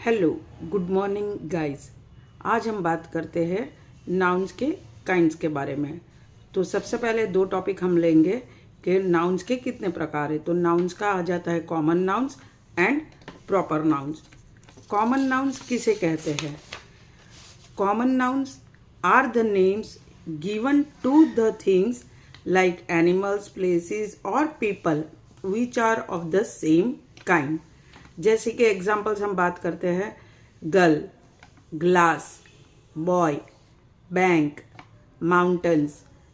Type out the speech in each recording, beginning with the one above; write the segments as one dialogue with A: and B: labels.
A: Hello, good morning guys. आज हम बात करते हैं नाउन्स के काइंड्स के बारे में। तो सबसे पहले दो टॉपिक हम लेंगे कि नाउन्स के कितने प्रकार है। तो नाउन्स का आ जाता है common nouns and proper nouns. Common nouns किसे कहते हैं? Common nouns are the names given to the things like animals, places और people which are of the same kind. जैसे कि एग्जाम्पल्स हम बात करते हैं, girl, glass, boy, bank, mountains,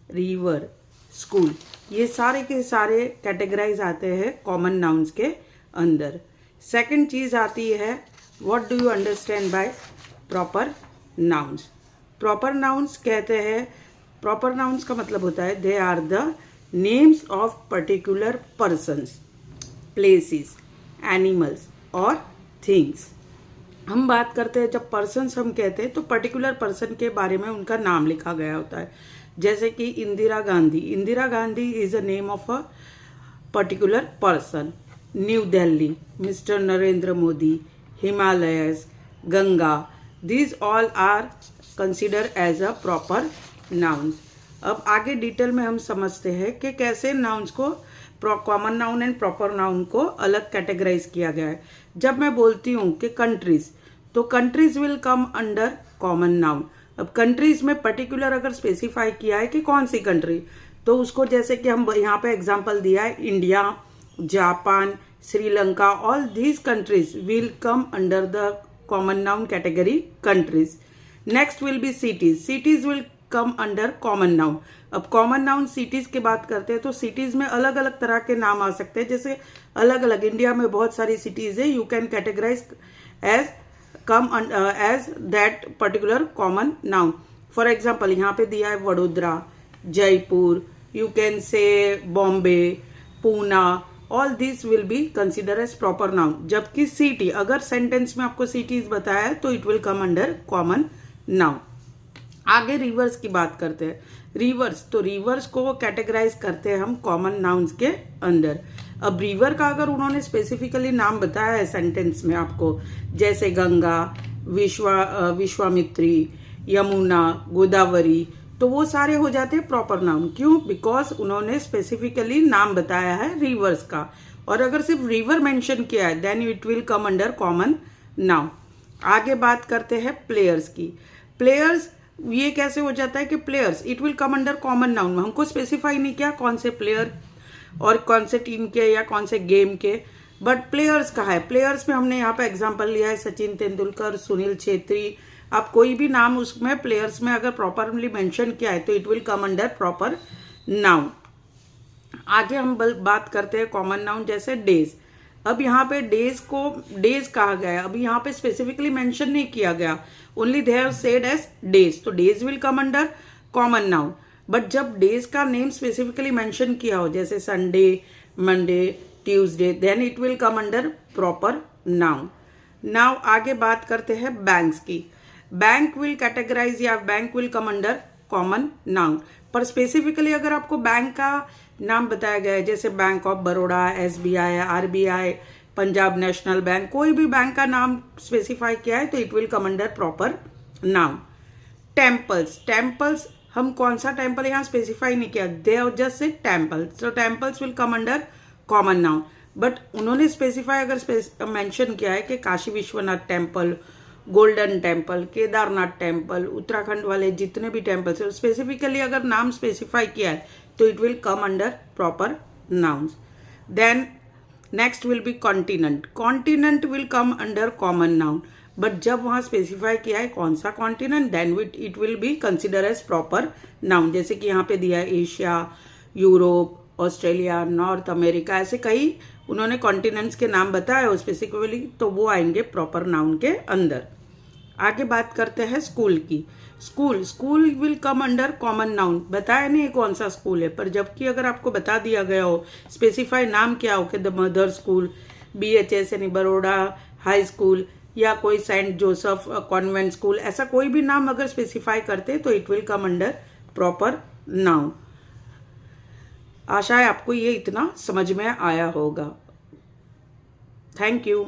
A: river, school, ये सारे के सारे कैटेगराइज आते हैं कॉमन नाउन्स के अंदर। सेकंड चीज आती है, what do you understand by proper nouns. Proper nouns कहते हैं, प्रॉपर नाउन्स का मतलब होता है they are the names of particular persons, places, animals और थिंग्स। हम बात करते हैं जब पर्सन्स हम कहते हैं तो पर्टिकुलर पर्सन के बारे में उनका नाम लिखा गया होता है। जैसे कि Indira Gandhi, Indira Gandhi is a name of a particular person. New Delhi, mister Narendra Modi, Himalayas, Ganga, these all are consider as a proper nouns. अब आगे डिटेल में हम समझते हैं कि कैसे नाउन्स को common noun and proper noun को अलग कैटेगराइज किया गया है। जब मैं बोलती हूँ कि कंट्रीज, तो countries will come under common noun. अब कंट्रीज में पर्टिकुलर अगर स्पेसिफाई किया है कि कौन सी कंट्री, तो उसको जैसे कि हम यहाँ पे एग्जांपल दिया है, India, Japan, Sri Lanka, all these countries will come under the common noun category countries. Next will B cities, cities will come under common noun. अब कॉमन नाउन सिटीज की बात करते हैं तो सिटीज में अलग अलग तरह के नाम आ सकते हैं। जैसे अलग अलग इंडिया में बहुत सारी सिटीज है, you can categorise as come as that particular common noun. For example यहाँ पे दिया है Vadodara, Jaipur, you can say Bombay, Poona, all this will be consider as proper noun. जबकि सिटी, अगर सेंटेंस में आपको सिटीज बताया है तो it will come under common noun. आगे रिवर्स की बात करते हैं। रिवर्स, तो रिवर्स को कैटेगराइज करते हैं हम कॉमन नाउन्स के अंदर। अब रिवर का अगर उन्होंने स्पेसिफिकली नाम बताया है सेंटेंस में आपको, जैसे गंगा, विश्वामित्री, यमुना, गोदावरी, तो वो सारे हो जाते हैं प्रॉपर नाउन। क्यों? बिकॉज उन्होंने स्पेसिफिकली नाम बताया है रिवर्स का। और अगर सिर्फ रिवर मेंशन किया है then it will come under common noun. आगे बात करते हैं प्लेयर्स की। प्लेयर्स, ये कैसे हो जाता है कि players it will come under common noun. हमको स्पेसिफाई नहीं किया कौन से प्लेयर और कौन से टीम के या कौन से गेम के, बट प्लेयर्स कहा है। प्लेयर्स में हमने यहाँ पे एग्जांपल लिया है सचिन तेंदुलकर, सुनील छेत्री। आप कोई भी नाम उसमें प्लेयर्स में अगर प्रॉपरली मेंशन किया है तो it will come under proper noun. आगे हम बात करते हैं कॉमन नाउन, जैसे डेज। अब यहाँ पे डेज को डेज कहा गया है, अभी यहाँ पे स्पेसिफिकली मेंशन नहीं किया गया, only they have said as days, तो days will come under common noun. But जब डेज का नेम स्पेसिफिकली मेंशन किया हो, जैसे Sunday, Monday, Tuesday, then it will come under proper noun. Now आगे बात करते हैं बैंक्स की। बैंक विल कैटेगराइज या bank will come under common noun, पर स्पेसिफिकली अगर आपको बैंक का नाम बताया गया है, जैसे bank of Baroda, SBI, RBI, Punjab National Bank, कोई भी बैंक का नाम स्पेसिफाई किया है तो it will come under proper noun. Temples, temples हम कौन सा टेम्पल यहाँ स्पेसिफाई नहीं किया, they have just say temples, तो temples will come under common noun. But उन्होंने स्पेसिफाई अगर मेंशन किया है कि Kashi Vishwanath temple, Golden Temple, Kedarnath temple, Uttarakhand वाले जितने भी टेम्पल्स है, स्पेसिफिकली अगर नाम स्पेसिफाई किया है तो it will come under proper nouns. Then next will be continent, continent will come under common noun, but जब वहां स्पेसिफाई किया है कौन सा continent, then it will be consider as proper noun. जैसे कि यहाँ पे दिया है Asia, Europe, Australia, North America, ऐसे कई उन्होंने कॉन्टिनेंट्स के नाम बताए हो स्पेसिफिकली, तो वो आएंगे प्रॉपर नाउन के अंदर। आगे बात करते हैं स्कूल की। School, school will come under common noun, बताया नहीं कौन सा स्कूल है, पर जबकि अगर आपको बता दिया गया हो, स्पेसिफाई नाम क्या हो कि द मदर स्कूल, BHS यानी बड़ौदा हाई स्कूल, या कोई सेंट जोसेफ कॉन्वेंट स्कूल, ऐसा कोई भी नाम अगर स्पेसिफाई करते तो it will come under proper noun. आशा है आपको ये इतना समझ में आया होगा। Thank you.